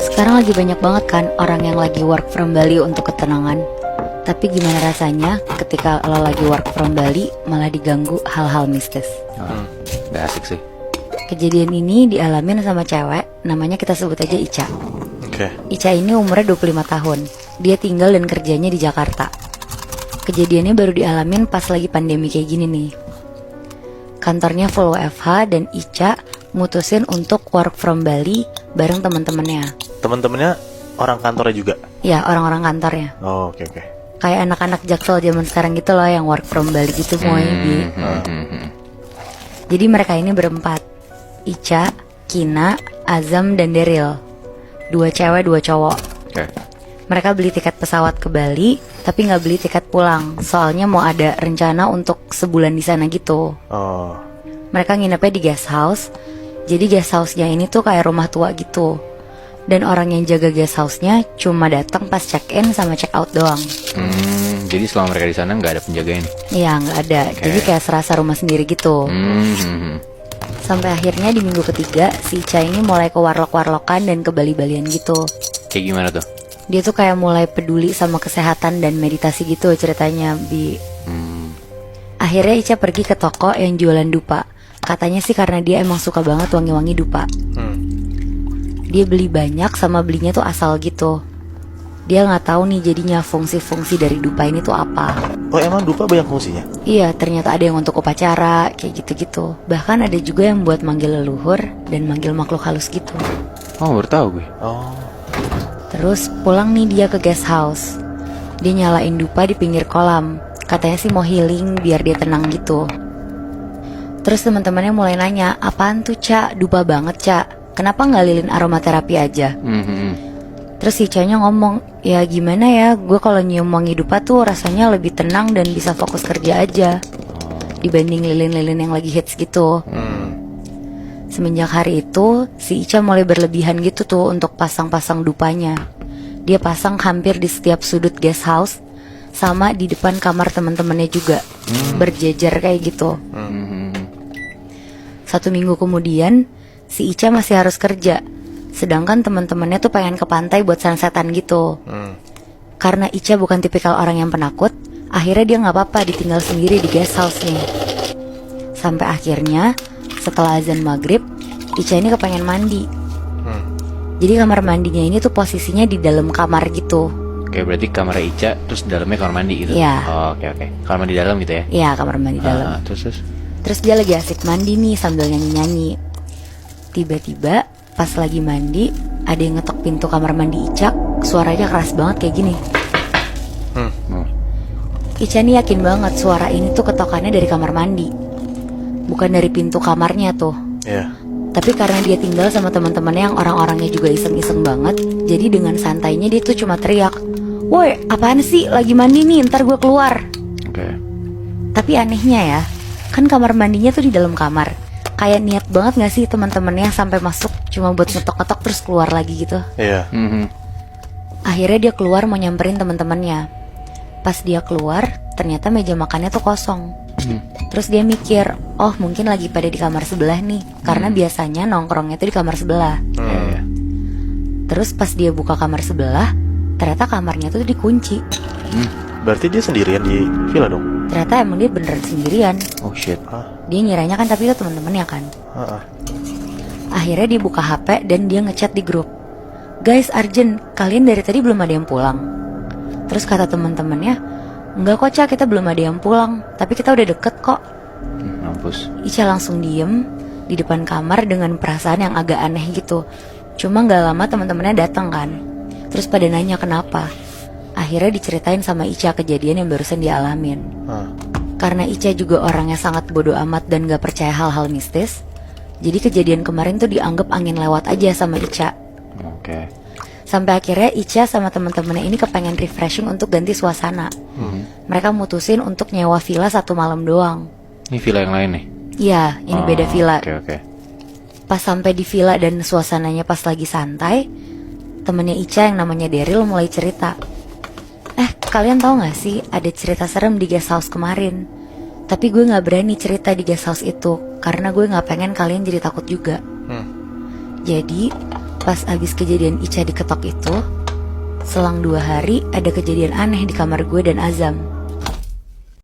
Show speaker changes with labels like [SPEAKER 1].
[SPEAKER 1] Sekarang lagi banyak banget kan orang yang lagi work from Bali untuk ketenangan. Tapi gimana rasanya ketika lo lagi work from Bali malah diganggu hal-hal mistis?
[SPEAKER 2] Gak asik sih.
[SPEAKER 1] Kejadian ini dialamin sama cewek, namanya kita sebut aja Ica. Ica ini umurnya 25 tahun. Dia tinggal dan kerjanya di Jakarta. Kejadiannya baru dialamin pas lagi pandemi kayak gini nih. Kantornya full WFH dan Ica mutusin untuk work from Bali bareng teman-temannya.
[SPEAKER 3] Teman-temannya orang kantornya juga?
[SPEAKER 1] Ya, orang-orang kantornya.
[SPEAKER 3] Oh, oke.
[SPEAKER 1] Kayak anak-anak Jaksel zaman sekarang gitu loh, yang work from Bali gitu semuanya. Jadi mereka ini berempat, Ica, Kina, Azam, dan Daryl. 2 cewek 2 cowok. Mereka beli tiket pesawat ke Bali, tapi nggak beli tiket pulang. Soalnya mau ada rencana untuk sebulan di sana gitu.
[SPEAKER 3] Oh.
[SPEAKER 1] Mereka nginepnya di guest house. Jadi guest house-nya ini tuh kayak rumah tua gitu. Dan orang yang jaga guest house-nya cuma datang pas check-in sama check-out doang.
[SPEAKER 2] Jadi selama mereka di sana nggak ada penjagain?
[SPEAKER 1] Iya, nggak ada. Jadi kayak serasa rumah sendiri gitu. Sampai akhirnya di minggu ketiga si Ica ini mulai ke warlock-warlockan dan ke Bali-Balian gitu.
[SPEAKER 2] Kayak gimana tuh?
[SPEAKER 1] Dia tuh kayak mulai peduli sama kesehatan dan meditasi gitu ceritanya, Bi. Akhirnya Ica pergi ke toko yang jualan dupa. Katanya sih karena dia emang suka banget wangi-wangi dupa. Dia beli banyak sama belinya tuh asal gitu. Dia nggak tahu nih jadinya fungsi-fungsi dari dupa ini tuh apa.
[SPEAKER 3] Oh, emang dupa banyak fungsinya?
[SPEAKER 1] Iya, ternyata ada yang untuk upacara, kayak gitu-gitu. Bahkan ada juga yang buat manggil leluhur dan manggil makhluk halus gitu.
[SPEAKER 2] Oh, baru tahu gue.
[SPEAKER 3] Oh.
[SPEAKER 1] Terus pulang nih dia ke guest house. Dia nyalain dupa di pinggir kolam. Katanya sih mau healing biar dia tenang gitu. Terus teman-temannya mulai nanya, apaan tuh Cak? Dupa banget Cak. Kenapa nggak lilin aromaterapi aja? Terus si Ica-nya ngomong, ya gimana ya, gue kalau nyium wangi dupa tuh rasanya lebih tenang dan bisa fokus kerja aja dibanding lilin-lilin yang lagi hits gitu. Semenjak hari itu, si Ica mulai berlebihan gitu tuh untuk pasang-pasang dupanya. Dia pasang hampir di setiap sudut guest house, sama di depan kamar teman-temannya juga, berjejer kayak gitu. 1 minggu kemudian, si Ica masih harus kerja. Sedangkan teman-temannya tuh pengen ke pantai buat sunsetan gitu. Karena Ica bukan tipikal orang yang penakut, akhirnya dia nggak apa-apa ditinggal sendiri di guest house nih. Sampai akhirnya setelah azan maghrib, Ica ini kepengen mandi. Jadi kamar mandinya ini tuh posisinya di dalam kamar gitu.
[SPEAKER 2] Oke, berarti kamar Ica terus dalamnya kamar mandi gitu?
[SPEAKER 1] Iya.
[SPEAKER 2] Oh, oke. Kamar mandi dalam gitu ya?
[SPEAKER 1] Iya, kamar mandi dalam.
[SPEAKER 2] Terus?
[SPEAKER 1] Dia lagi asik mandi nih sambil nyanyi-nyanyi. Tiba-tiba pas lagi mandi, ada yang ngetok pintu kamar mandi Ica. Suaranya keras banget kayak gini. Ica nih yakin banget suara ini tuh ketokannya dari kamar mandi, bukan dari pintu kamarnya tuh. Tapi karena dia tinggal sama teman-temannya yang orang-orangnya juga iseng-iseng banget, jadi dengan santainya dia tuh cuma teriak, "Woi, apaan sih? Lagi mandi nih, ntar gue keluar." Tapi anehnya ya, kan kamar mandinya tuh di dalam kamar. Kayak niat banget gak sih teman-temannya sampai masuk cuma buat ngetok-ngetok terus keluar lagi gitu. Akhirnya dia keluar mau nyamperin teman-temannya. Pas dia keluar, ternyata meja makannya tuh kosong. Terus dia mikir, oh mungkin lagi pada di kamar sebelah nih, karena biasanya nongkrongnya tuh di kamar sebelah. Terus pas dia buka kamar sebelah, ternyata kamarnya tuh dikunci.
[SPEAKER 3] Berarti dia sendirian di villa dong?
[SPEAKER 1] Ternyata emang dia beneran sendirian.
[SPEAKER 2] Oh shit.
[SPEAKER 1] Dia ngiranya kan, tapi itu teman-temannya kan. Akhirnya dia buka HP dan dia ngechat di grup, "Guys, urgent, kalian dari tadi belum ada yang pulang." Terus kata teman-temannya, "Enggak kok Ca, kita belum ada yang pulang, tapi kita udah deket kok."
[SPEAKER 2] Mampus.
[SPEAKER 1] Ica langsung diem di depan kamar dengan perasaan yang agak aneh gitu. Cuma gak lama teman-temannya datang kan. Terus pada nanya kenapa. Akhirnya diceritain sama Ica kejadian yang barusan dialamin. Karena Ica juga orangnya sangat bodoh amat dan gak percaya hal-hal mistis, jadi kejadian kemarin tuh dianggap angin lewat aja sama Ica. Sampai akhirnya Ica sama teman-temannya ini kepengen refreshing untuk ganti suasana. Mereka mutusin untuk nyewa villa 1 malam doang.
[SPEAKER 2] Ini villa yang lain nih?
[SPEAKER 1] Iya, ini beda villa.
[SPEAKER 2] Oke.
[SPEAKER 1] Pas sampai di villa dan suasananya pas lagi santai, temennya Ica yang namanya Daryl mulai cerita, kalian tahu gak sih ada cerita serem di guest house kemarin? Tapi gue gak berani cerita di guest house itu, karena gue gak pengen kalian jadi takut juga. Jadi Pas abis kejadian Ica diketok itu, selang 2 hari ada kejadian aneh di kamar gue dan Azam.